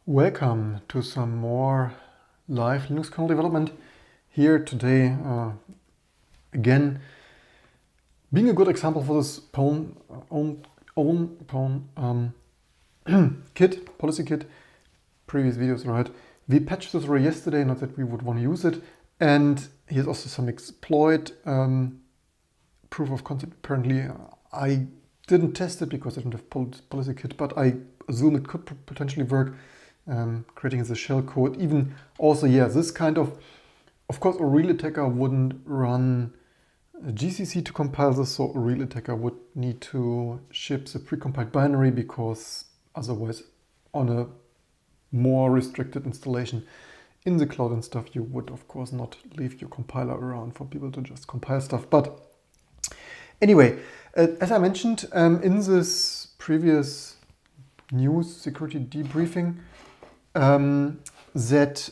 Welcome to some more live Linux kernel development here today. Again, being a good example for this kit, policy kit, previous videos, right? We patched this already yesterday, not that we would want to use it. And here's also some exploit proof of concept. Apparently, I didn't test it because I don't have policy kit, but I assume it could potentially work. Creating the shell code. Even also, yeah, this kind of course, a real attacker wouldn't run GCC to compile this, so a real attacker would need to ship the precompiled binary because otherwise, on a more restricted installation in the cloud and stuff, you would of course not leave your compiler around for people to just compile stuff. But anyway, as I mentioned in this previous news security debriefing, that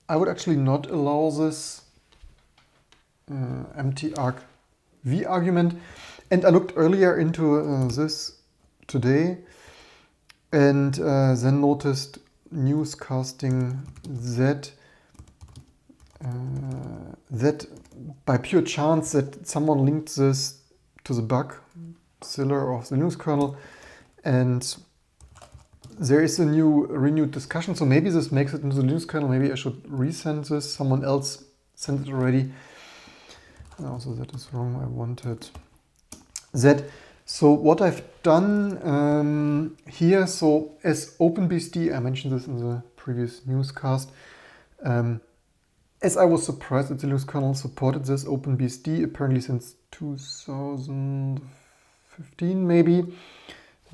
I would actually not allow this empty argv argument. And I looked earlier into this today and then noticed newscasting that by pure chance that someone linked this to the bug ziller of the Linux kernel, and there is a renewed discussion, so maybe this makes it into the Linux kernel. Maybe I should resend this. Someone else sent it already. Also, that is wrong. I wanted that. So what I've done here, so as OpenBSD, I mentioned this in the previous newscast, as I was surprised that the Linux kernel supported this OpenBSD apparently since 2015 maybe.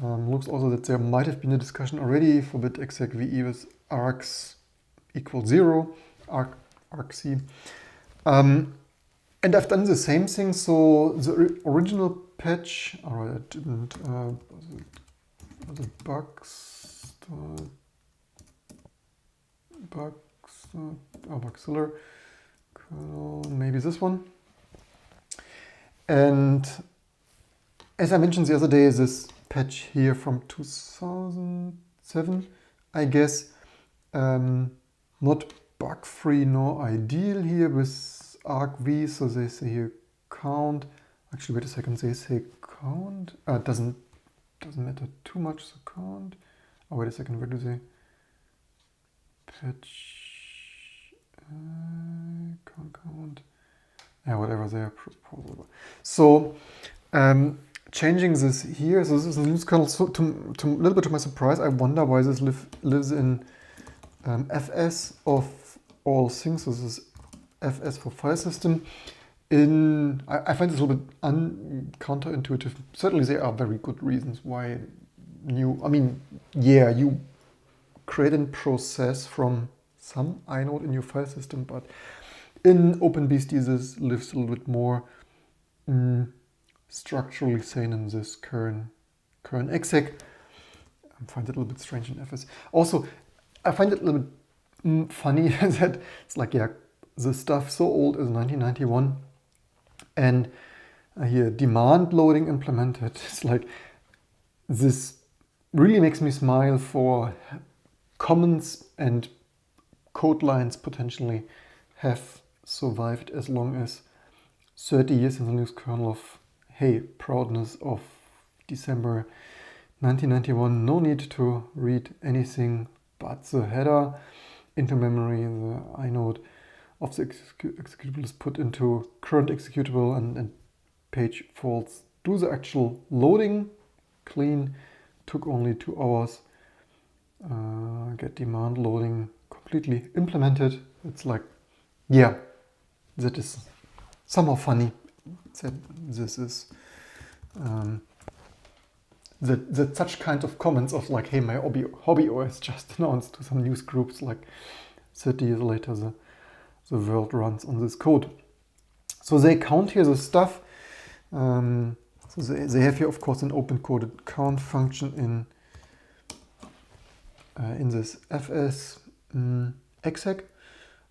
Looks also that there might have been a discussion already for bit execve with args equals 0, argc. And I've done the same thing, so the original patch, alright, I didn't, the bugziller kernel, maybe this one. And as I mentioned the other day, this patch here from 2007, I guess, not bug-free nor ideal here with argv, so they say here count. Actually, wait a second, they say count. It doesn't matter too much, so count. Oh, wait a second, where do they patch count? Yeah, whatever their proposal. So changing this here, so this is a Linux kernel. So to a little bit to my surprise, I wonder why this lives in FS of all things. So this is FS for file system. I find this a little bit counterintuitive. Certainly there are very good reasons why you create a process from some inode in your file system, but in OpenBSD this lives a little bit more structurally sane in this current exec. I find it a little bit strange in FS. Also, I find it a little bit funny that it's like, yeah, the stuff so old is 1991, and here demand loading implemented. It's like, this really makes me smile for comments and code lines potentially have survived as long as 30 years in the Linux kernel of, hey, proudness of December 1991. No need to read anything but the header into memory. The inode of the executable is put into current executable and page faults. Do the actual loading clean. Took only 2 hours. Get demand loading completely implemented. It's like, yeah, that is somehow funny. That this is that such kind of comments of like, hey, my hobby OS just announced to some news groups, like 30 years later the world runs on this code. So they count here the stuff. So they have here of course an open coded count function in this fs exec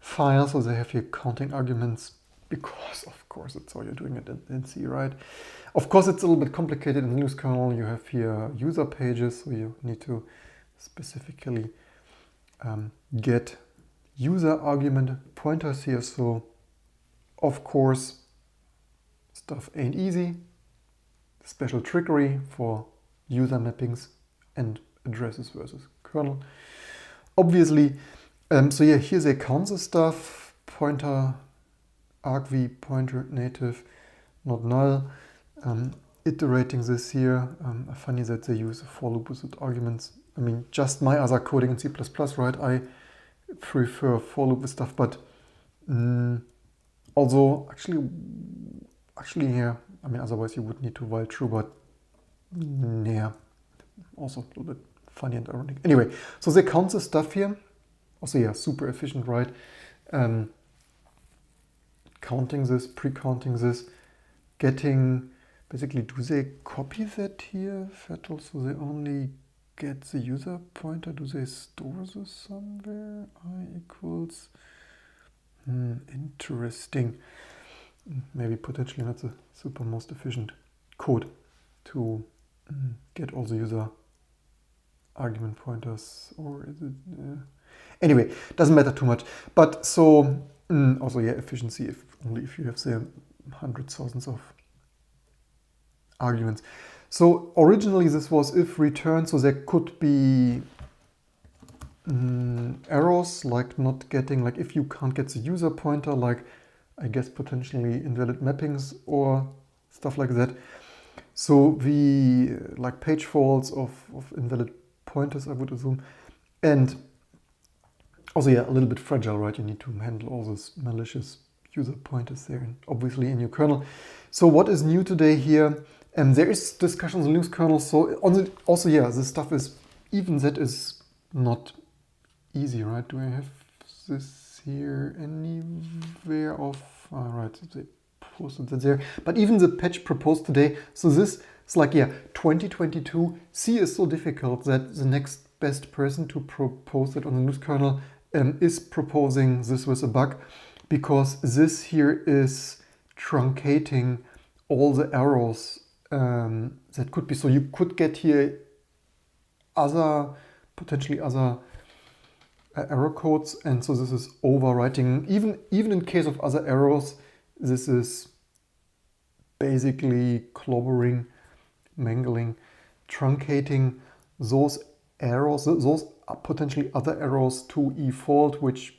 file. So they have here counting arguments, because of course that's how you're doing it in C, right? Of course it's a little bit complicated in the Linux kernel. You have here user pages, so you need to specifically get user argument pointers here. So of course, stuff ain't easy. Special trickery for user mappings and addresses versus kernel. Obviously, so yeah, here's a console stuff, pointer, argv, pointer, native, not null. Iterating this here, funny that they use a for loop with arguments. I mean, just my other coding in C++, right? I prefer for loop with stuff, but although actually here, I mean, otherwise you would need to while true, but yeah, also a little bit funny and ironic. Anyway, so they count the stuff here. Also, yeah, super efficient, right? Counting this, pre-counting this, getting, basically, do they copy that here, Fettle, so they only get the user pointer? Do they store this somewhere? I equals, interesting. Maybe potentially not the super most efficient code to get all the user argument pointers, or is it? Anyway, doesn't matter too much. But so also, yeah, efficiency if only if you have say hundreds, thousands of arguments. So originally this was if return, so there could be errors like not getting, like if you can't get the user pointer, like I guess potentially invalid mappings or stuff like that. So the like page faults of invalid pointers, I would assume. And also, yeah, a little bit fragile, right? You need to handle all those malicious user pointers there, and obviously in your kernel. So what is new today here? There is discussions on Linux kernel. So also, yeah, this stuff is, even that is not easy, right? Do I have this here anywhere of, right, they posted that there. But even the patch proposed today, so this is like, yeah, 2022, C is so difficult that the next best person to propose it on the Linux kernel is proposing this with a bug, because this here is truncating all the errors that could be. So you could get here potentially other error codes, and so this is overwriting. Even in case of other errors, this is basically clobbering, mangling, truncating those errors. Those are potentially other errors to e-fault, which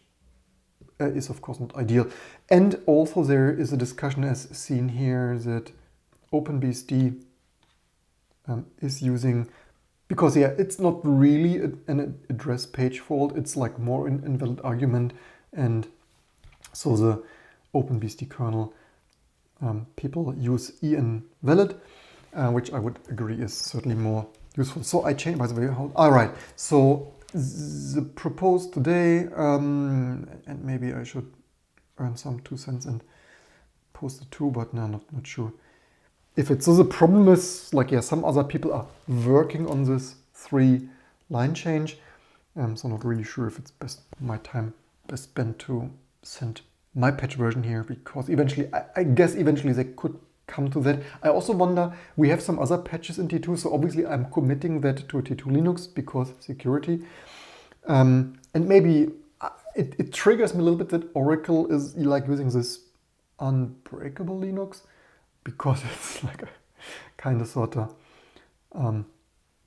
is of course not ideal. And also there is a discussion, as seen here, that OpenBSD is using, because yeah, it's not really an address page fault, it's like more an invalid argument. And so the OpenBSD kernel people use invalid, which I would agree is certainly more useful. So I changed, by the way, all right. So the proposed today, and maybe I should earn some 2 cents and post it too, but no, not sure if it's. So the problem is, like, yeah, some other people are working on this 3-line change. So not really sure if it's my time best spent to send my patch version here, because eventually, I guess eventually they could come to that. I also wonder, we have some other patches in T2, so obviously I'm committing that to T2 Linux because security. And maybe it triggers me a little bit that Oracle is like using this unbreakable Linux, because it's like a kind of sort of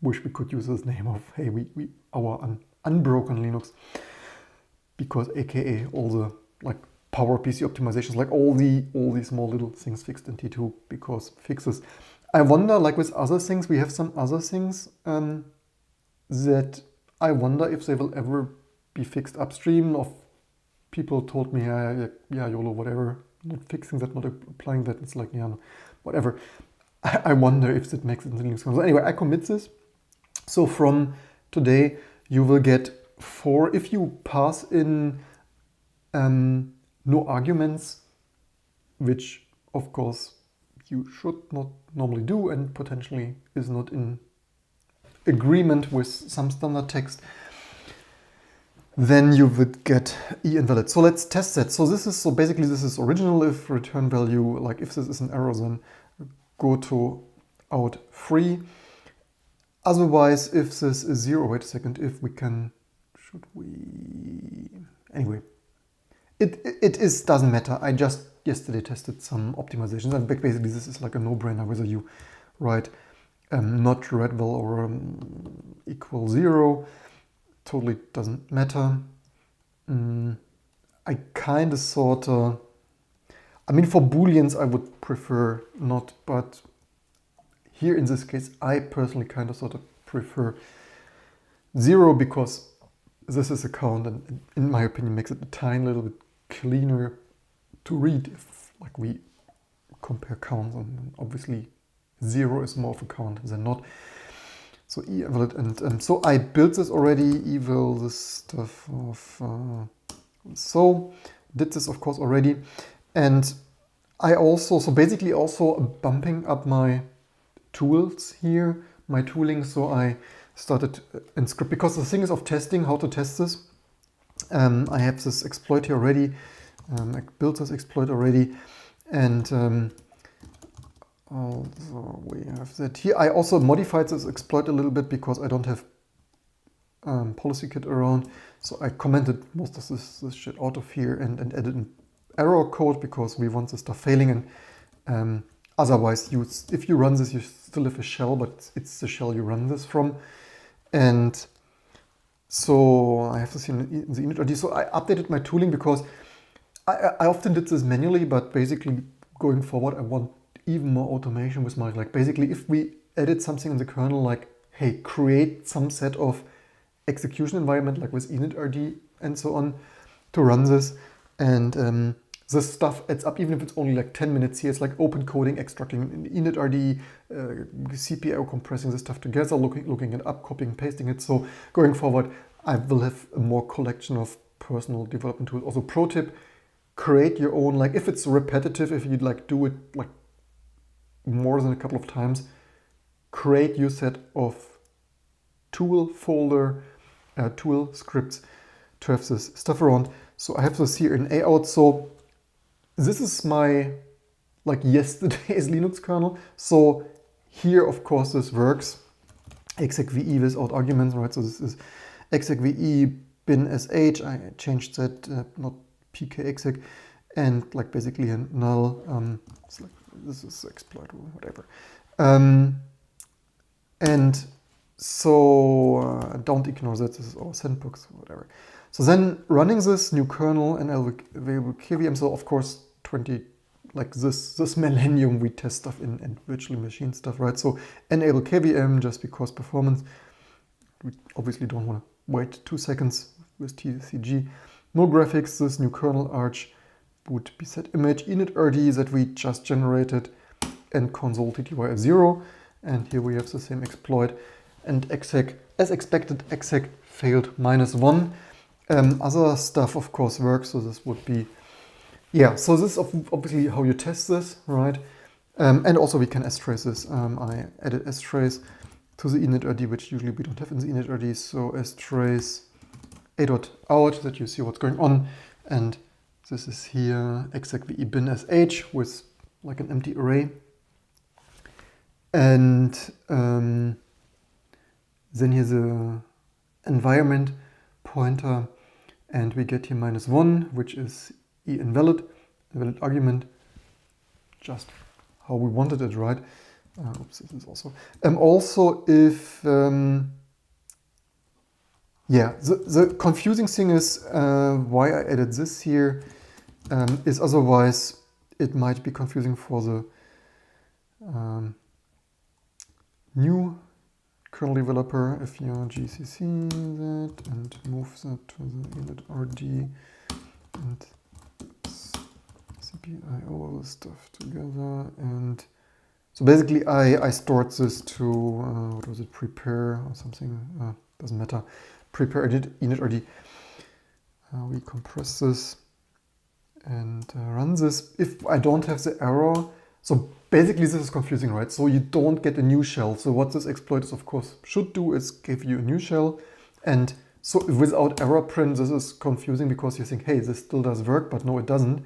wish we could use this name of, hey, our unbroken Linux, because AKA all the like PowerPC optimizations, like all these small little things fixed in T2, because fixes. I wonder, like with other things, we have some other things that I wonder if they will ever be fixed upstream. Of people told me, yeah, YOLO, whatever, not fixing that, not applying that. It's like, yeah, whatever. I wonder if that makes it in the Linux kernel. Anyway, I commit this. So from today, you will get 4, if you pass in no arguments, which of course you should not normally do and potentially is not in agreement with some standard text, then you would get invalid. So let's test that. So basically this is original if return value, like if this is an error, then go to out free. Otherwise, if this is 0, wait a second, if we can should we, anyway, it doesn't matter. I just yesterday tested some optimizations, and basically this is like a no-brainer whether you write not redval or equal 0. Totally doesn't matter. I kind of sort of, I mean, for booleans I would prefer not, but here in this case I personally kind of sort of prefer 0 because this is a count, and in my opinion makes it a tiny little bit cleaner to read if like we compare counts, and obviously 0 is more of a count than not. So eval, and so I built this already, eval this stuff of so did this of course already, and I also, so basically also bumping up my tools here, my tooling. So I started in script, because the thing is of testing, how to test this. I have this exploit here already. I built this exploit already, and also we have that here. I also modified this exploit a little bit because I don't have PolicyKit around, so I commented most of this shit out of here and added an error code because we want the stuff failing, and otherwise if you run this you still have a shell, but it's the shell you run this from. And so I have this in the init.rd. So I updated my tooling because I often did this manually, but basically going forward I want even more automation with my, like basically if we edit something in the kernel, like hey, create some set of execution environment like with init.rd and so on to run this, and this stuff adds up even if it's only like 10 minutes here. It's like open coding, extracting init.rd, CPIO compressing this stuff together, looking it up, copying, pasting it. So going forward I will have a more collection of personal development tools. Also pro tip, create your own, like if it's repetitive, if you'd like do it like more than a couple of times, create your set of tool folder, tool scripts to have this stuff around. So I have this here in A-out. So this is my like yesterday's Linux kernel. So here of course this works, execve without arguments, right? So this is execve bin sh, I changed that, not pkexec, and like basically a null, it's like, this is exploit or whatever. And so don't ignore that, this is our sandbox, whatever. So then running this new kernel and available kvm, so of course 20, like this millennium we test stuff in virtual machine stuff, right? So enable kvm just because performance, we obviously don't want to wait 2 seconds with tcg. No graphics, this new kernel arch would be set image, init.rd that we just generated, and console tty 0. And here we have the same exploit, and exec, as expected, exec failed -1. Other stuff of course works, so this would be, yeah, so this is obviously how you test this, right? And also we can strace this. I added strace to the init.rd, which usually we don't have in the init.rd, so strace a.out that you see what's going on, and this is here execve bin sh with like an empty array, and then here's a environment pointer, and we get here -1, which is invalid argument, just how we wanted it, right? Oops, this is also if yeah, the confusing thing is why I added this here is otherwise it might be confusing for the new kernel developer. If you gcc that and move that to the init.rd and cpio, all this stuff together, and so basically I stored this to what was it, prepare or something, doesn't matter, prepare init.rd. We compress this and run this. If I don't have the error, so basically this is confusing, right? So you don't get a new shell. So what this exploit is of course should do is give you a new shell, and so without error print this is confusing because you think, hey, this still does work, but no, it doesn't.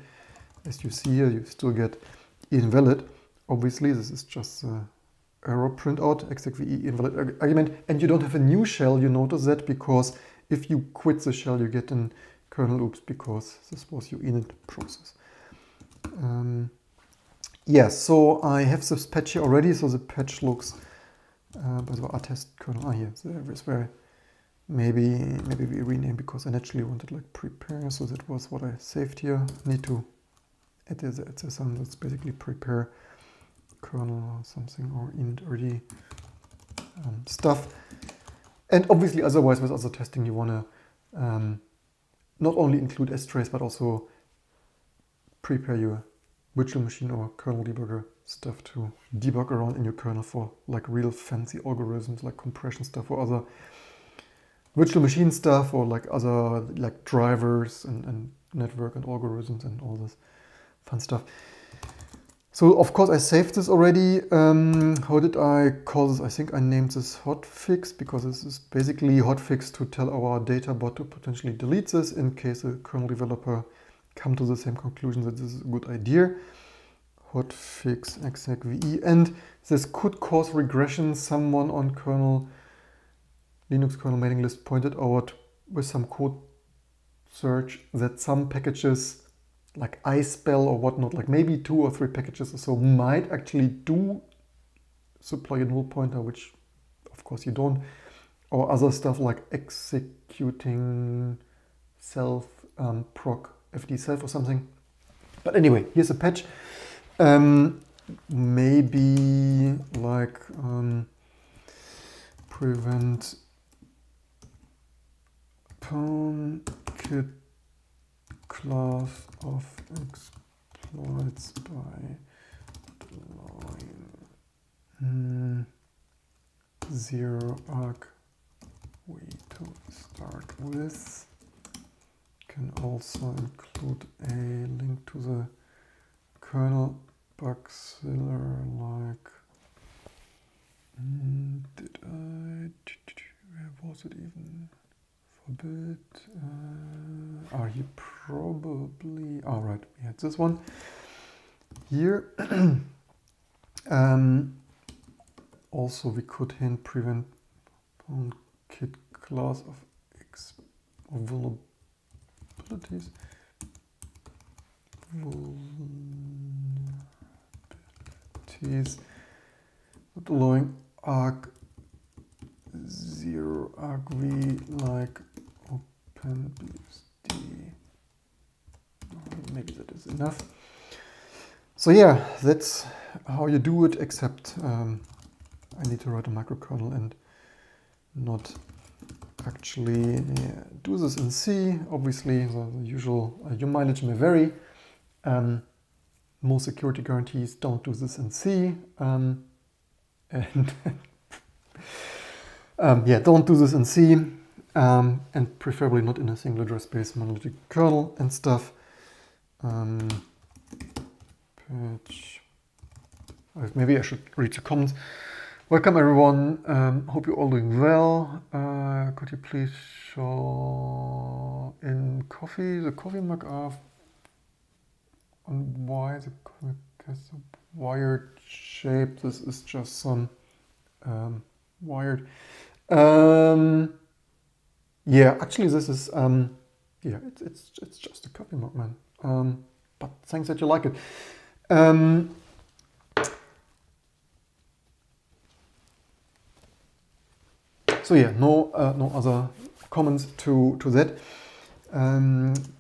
As you see here, you still get invalid. Obviously this is just error printout, execve invalid argument, and you don't have a new shell. You notice that because if you quit the shell, you get an kernel oops because this was your init process. Yeah, so I have this patch here already. So the patch looks, by the way, attest kernel. Here, there is where maybe we rename because I naturally wanted like prepare. So that was what I saved here. Need to add some that's basically prepare kernel or something or int rd stuff. And obviously, otherwise, with other testing, you want to not only include strace, but also prepare your virtual machine or kernel debugger stuff to debug around in your kernel for like real fancy algorithms, like compression stuff or other virtual machine stuff, or like other like drivers and network and algorithms and all this fun stuff. So of course I saved this already. How did I call this? I think I named this hotfix because this is basically hotfix to tell our data bot to potentially delete this in case a kernel developer come to the same conclusion that this is a good idea. Hotfix execve, and this could cause regression. Someone on kernel Linux kernel mailing list pointed out with some code search that some packages like iSpell or whatnot, like maybe 2 or 3 packages or so, might actually do supply a null pointer, which of course you don't, or other stuff like executing self proc fd self or something. But anyway, here's a patch. Maybe like prevent PwnKit class of exploits by line 0 arg way to start with. Can also include a link to the kernel bugzilla, like where was it even? Forbid. You probably, right, we had this one here. Also we could hint prevent PwnKit class of vulnerabilities. Not allowing arg0 argv like openbsd. Maybe that is enough. So yeah, that's how you do it, except I need to write a microkernel and not actually do this in C. Obviously, the usual your mileage may vary. Most security guarantees don't do this in C. And yeah, don't do this in C. And preferably not in a single address-based monolithic kernel and stuff. Patch. Maybe I should read the comments. Welcome everyone. Hope you're all doing well. Could you please show in coffee the coffee mug of on why the coffee has a wired shape? This is just some wired. Yeah, actually this is yeah, it's just a coffee mug, man. But thanks that you like it. So yeah, no other comments to that.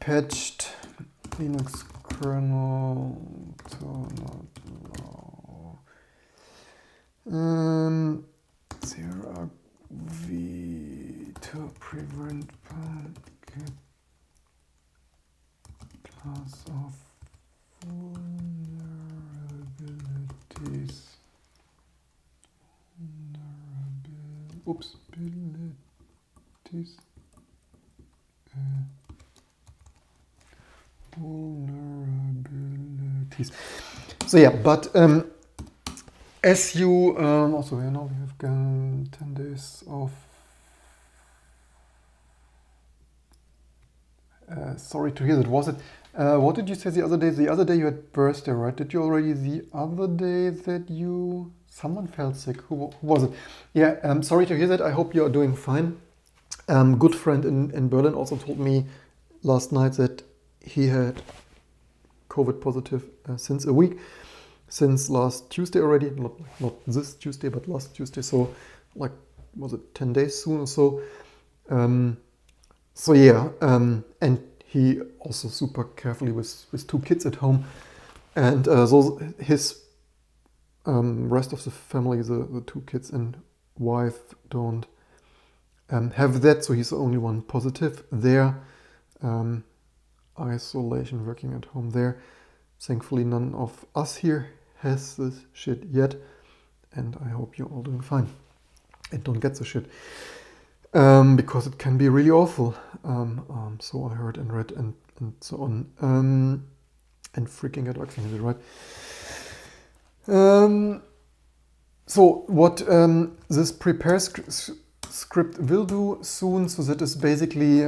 Patched Linux kernel to not allow 0 v to prevent PwnKit class of vulnerabilities. Vulnerabilities. So yeah, but as you also, you know, we have gone 10 days of sorry to hear that. Was it what did you say the other day? The other day you had birthday, right? Did you already the other day that someone felt sick? Who was it? Yeah, sorry to hear that. I hope you're doing fine. Good friend in Berlin also told me last night that he had COVID positive since a week, since last Tuesday already, not this Tuesday, but last Tuesday. So like, was it 10 days soon or so? So yeah, and he also super carefully with 2 kids at home. And so his rest of the family, the 2 kids and wife, don't have that, so he's the only one positive there. Isolation, working at home there. Thankfully, none of us here has this shit yet, and I hope you're all doing fine and don't get the shit, because it can be really awful. So I heard and read and so on, and freaking get vaccinated, right? So what this prepare script will do soon, so that is basically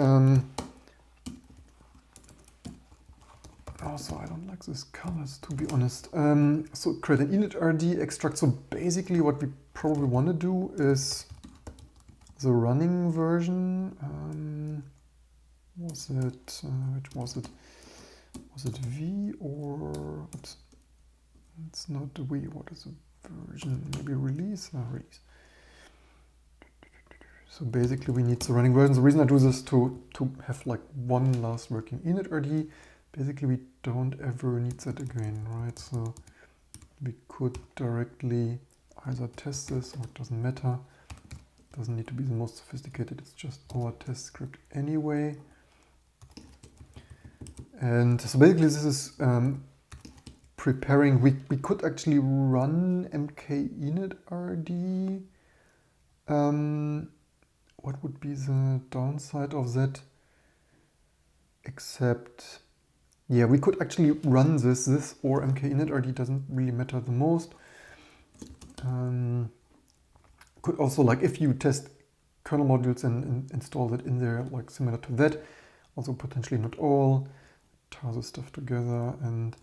also I don't like these colors, to be honest. So create an init.rd extract. So basically what we probably want to do is the running version. Was it which was it? Was it V or oops, it's not the V. What is the version? Maybe release. Release. So basically we need the running version. The reason I do this to have like one last working init.rd. Basically we don't ever need that again, right? So we could directly either test this, or it doesn't matter. It doesn't need to be the most sophisticated, it's just our test script anyway. And so basically this is preparing. We could actually run mkinit.rd. What would be the downside of that? Except, yeah, we could actually run this or mkinit.rd, doesn't really matter the most. Could also, like, if you test kernel modules and install that in there, like similar to that, also potentially not all, tar the stuff together and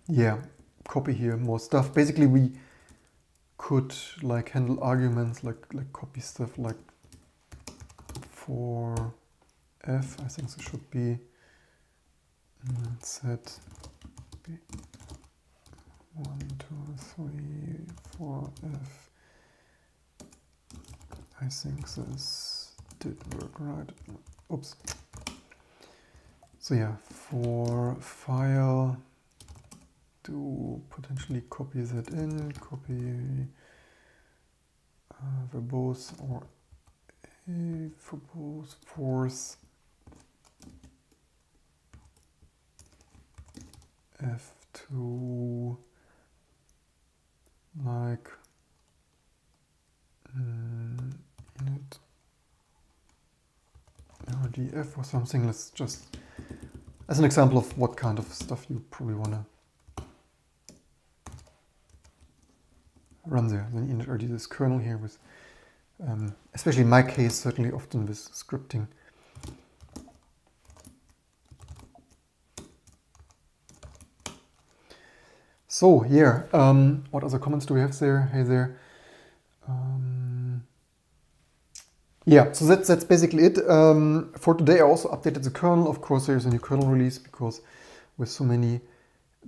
yeah, copy here more stuff. Basically we could like handle arguments, like copy stuff like for f, I think this should be set 1, 2, 3, 4 f. I think this did work right. Oops. So yeah, for file, do potentially copy that in, copy verbose or verbose force f2 like init rdf or something. Let's just, as an example of what kind of stuff you probably want to run there. Then init.rd, this kernel here with, especially in my case, certainly often with scripting. So yeah, what other comments do we have there? Hey there. Yeah, so that's basically it. For today I also updated the kernel. Of course there's a new kernel release, because with so many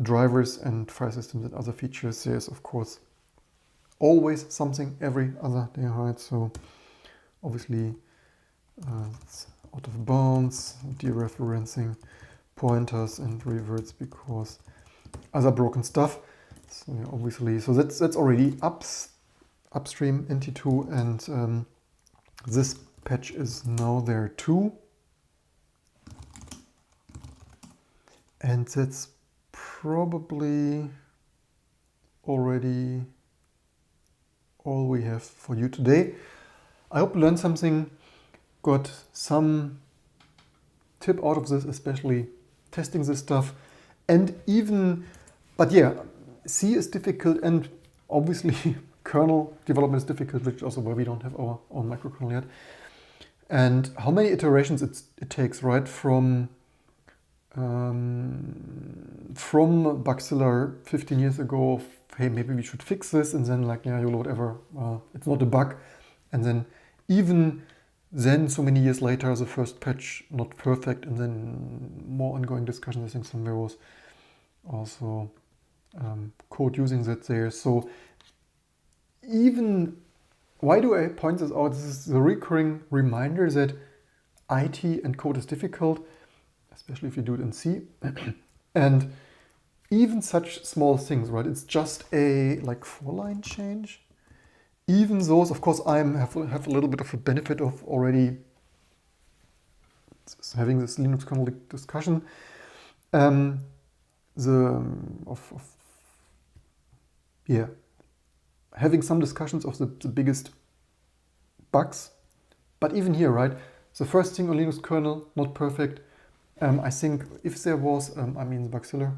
drivers and file systems and other features, there's of course always something every other day, right? So obviously it's out of bounds, dereferencing pointers and reverts because other broken stuff. So yeah, obviously, so that's already upstream in T2, and this patch is now there too. And that's probably already all we have for you today. I hope you learned something, got some tip out of this, especially testing this stuff. And even, but yeah, C is difficult, and obviously kernel development is difficult, which is also why we don't have our own microkernel yet. And how many iterations it takes, right? From Bugzilla 15 years ago, of, hey, maybe we should fix this, and then like, yeah, you whatever, it's not a bug, and then even then, so many years later, the first patch not perfect, and then more ongoing discussion. I think somewhere was also code using that there. So even, why do I point this out? This is the recurring reminder that IT and code is difficult, especially if you do it in C. And even such small things, right? It's just a like 4-line change. Even those, of course, I have a little bit of a benefit of already having this Linux kernel discussion. Having some discussions of the biggest bugs. But even here, right, the first thing on Linux kernel, not perfect. I think if there was, the Bugzilla,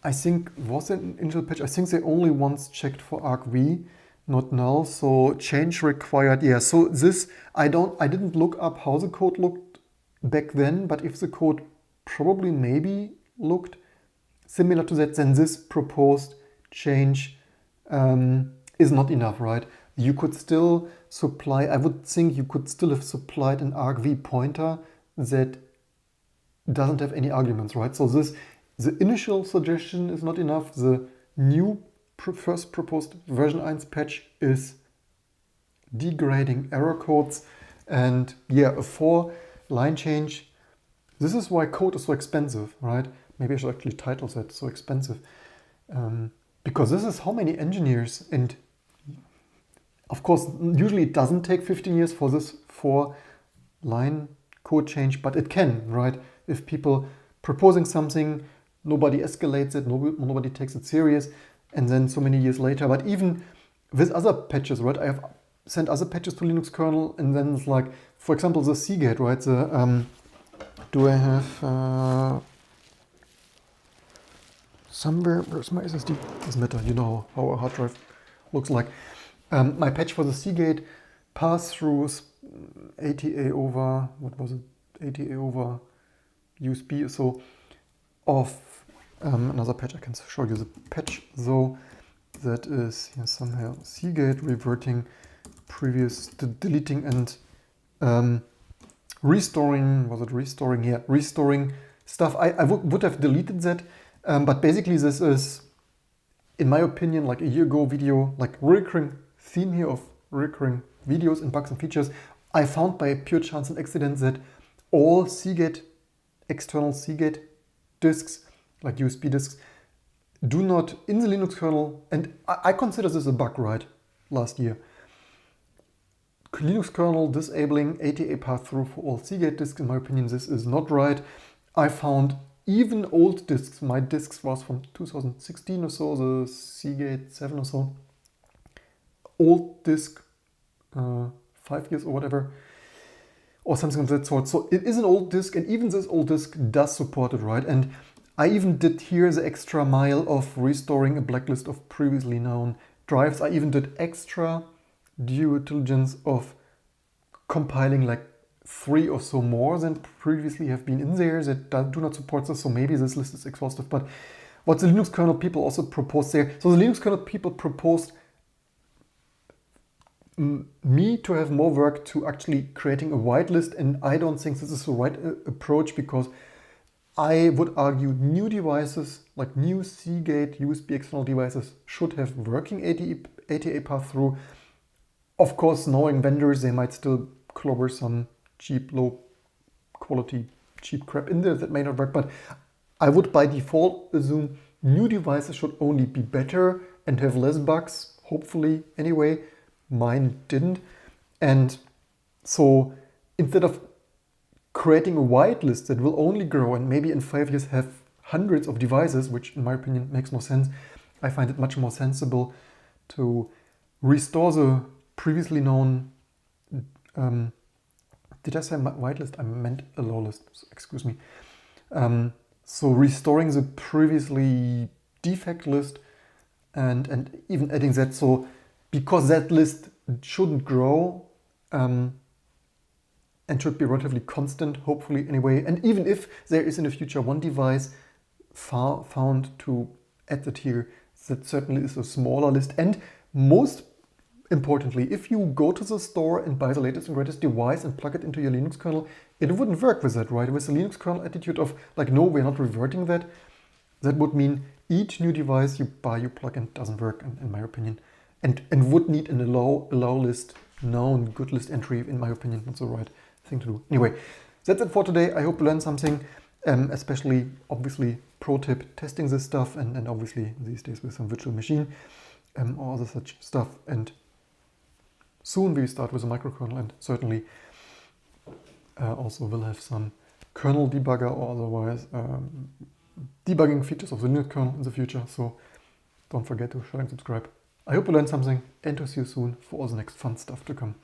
I think was an initial patch. I think they only once checked for argv, not null. So change required. Yeah. So this I didn't look up how the code looked back then, but if the code probably maybe looked similar to that, then this proposed change is not enough, right? You could still supply. I would think you could still have supplied an argv pointer that doesn't have any arguments, right? So the initial suggestion is not enough. The new first proposed version 1 patch is degrading error codes. And yeah, a 4-line change. This is why code is so expensive, right? Maybe I should actually title that so expensive. Because this is how many engineers, and of course, usually it doesn't take 15 years for this 4-line code change, but it can, right? If people proposing something, nobody escalates it, nobody takes it serious, and then so many years later. But even with other patches, right? I have sent other patches to Linux kernel, and then it's like, for example, the Seagate, right? The do I have somewhere? Where's my SSD? Doesn't matter. You know how a hard drive looks like. My patch for the Seagate pass-throughs, ATA over, what was it? ATA over USB. So of another patch, I can show you the patch though. That is here somehow Seagate reverting previous to deleting and restoring. Was it restoring? Yeah, restoring stuff. I would have deleted that, but basically this is, in my opinion, like a year ago video, like recurring theme here of recurring videos and bugs and features. I found by pure chance and accident that all Seagate, external Seagate disks, like USB disks, do not, in the Linux kernel, and I consider this a bug, right, last year. Linux kernel disabling ATA pass-through for all Seagate disks, in my opinion, this is not right. I found even old disks, my disks was from 2016 or so, the Seagate 7 or so, old disk, 5 years or whatever, or something of that sort. So it is an old disk, and even this old disk does support it, right? And I even did here the extra mile of restoring a blacklist of previously known drives. I even did extra due diligence of compiling like 3 or so more than previously have been in there that do not support this. So maybe this list is exhaustive. But what the Linux kernel people also proposed there. So the Linux kernel people proposed me to have more work to actually creating a whitelist, and I don't think this is the right approach, because I would argue new devices, like new Seagate USB external devices, should have working ATA pass-through. Of course, knowing vendors, they might still clobber some cheap, low quality, cheap crap in there that may not work, but I would by default assume new devices should only be better and have less bugs, hopefully anyway. Mine didn't. And so instead of creating a whitelist that will only grow and maybe in 5 years have hundreds of devices, which in my opinion makes no sense, I find it much more sensible to restore the previously known, did I say whitelist? I meant a low list, so excuse me. So restoring the previously defect list and even adding that, so because that list shouldn't grow, and should be relatively constant, hopefully anyway. And even if there is in the future one device found to add that here, that certainly is a smaller list. And most importantly, if you go to the store and buy the latest and greatest device and plug it into your Linux kernel, it wouldn't work with that, right? With the Linux kernel attitude of like, no, we're not reverting that, that would mean each new device you buy, you plug in, doesn't work, in my opinion, and would need an allow list, known good list entry, in my opinion, not the right thing to do. Anyway, that's it for today. I hope you learned something, especially, obviously, pro tip, testing this stuff, and obviously these days with some virtual machine, or other such stuff. And soon we start with a microkernel, and certainly also will have some kernel debugger or otherwise debugging features of the Linux kernel in the future. So don't forget to share and subscribe. I hope you learned something, and to see you soon for all the next fun stuff to come.